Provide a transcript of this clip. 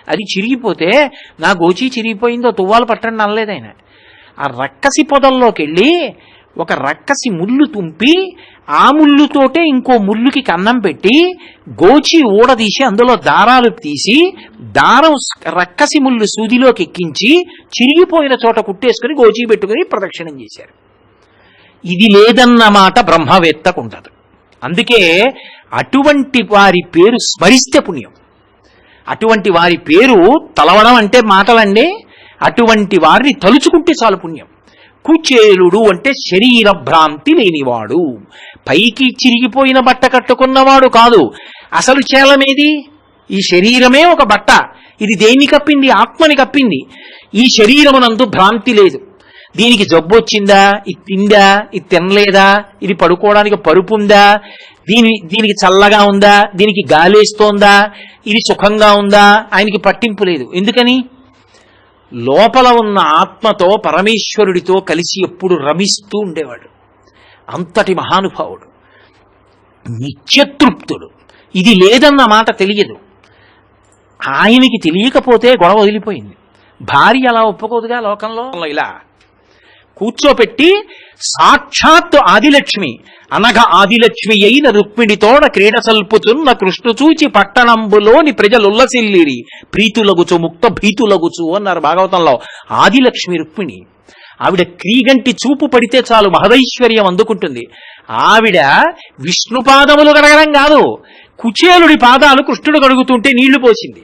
అది చిరిగిపోతే నా గోచి చిరిగిపోయిందో తువ్వాలు పట్టండి అనలేదు ఆయన. ఆ రక్కసి పొదల్లోకి వెళ్ళి ఒక రక్కసి ముళ్ళు తుంపి ఆ ముళ్ళుతోటే ఇంకో ముళ్ళుకి కన్నం పెట్టి గోచి ఊడదీసి అందులో దారాలు తీసి దారం రక్కసి ముళ్ళు సూదిలోకి ఎక్కించి చిరిగిపోయిన చోట కుట్టేసుకుని గోచి పెట్టుకుని ప్రదక్షిణం చేశారు. ఇది లేదన్నమాట బ్రహ్మవేత్తకుండదు. అందుకే అటువంటి వారి పేరు స్మరిస్తే పుణ్యం. అటువంటి వారి పేరు తలవడం అంటే మాటలండి. అటువంటి వారిని తలుచుకుంటే చాలు పుణ్యం. కుచేలుడు అంటే శరీర భ్రాంతి లేనివాడు, పైకి చిరిగిపోయిన బట్ట కట్టుకున్నవాడు కాదు. అసలు చేలమేది? ఈ శరీరమే ఒక బట్ట. ఇది దేన్ని కప్పింది? ఆత్మని కప్పింది. ఈ శరీరమునందు భ్రాంతి లేదు. దీనికి జబ్బు వచ్చిందా, ఇది తిందా, ఇది తినలేదా, ఇది పడుకోవడానికి పరుపు ఉందా, దీనికి చల్లగా ఉందా, దీనికి గాలేస్తోందా, ఇది సుఖంగా ఉందా, ఆయనకి పట్టింపు లేదు. ఎందుకని? లోపల ఉన్న ఆత్మతో పరమేశ్వరుడితో కలిసి ఎప్పుడు రమిస్తూ ఉండేవాడు. అంతటి మహానుభావుడు, నిత్యతృప్తుడు. ఇది లేదన్న మాట తెలియదు. ఆయనకి తెలియకపోతే గొడవ వదిలిపోయింది. భార్య అలా ఒప్పుకోదుగా లోకంలో. ఇలా కూర్చోపెట్టి సాక్షాత్తు ఆదిలక్ష్మి అనగ ఆదిలక్ష్మి అయిన రుక్మిణితోడ క్రీడ సల్పుచున్న కృష్ణు చూచి పట్టణంబులోని ప్రజలుల్లసిల్లిరి ప్రీతులగుచు ముక్త భీతులగుచు అన్నారు భాగవతంలో. ఆదిలక్ష్మి రుక్మిణి. ఆవిడ క్రీగంటి చూపు పడితే చాలు మహదైశ్వర్యం అందుకుంటుంది. ఆవిడ విష్ణు పాదములు కడగడం కాదు, కుచేలుడి పాదాలు కృష్ణుడు కడుగుతుంటే నీళ్లు పోసింది.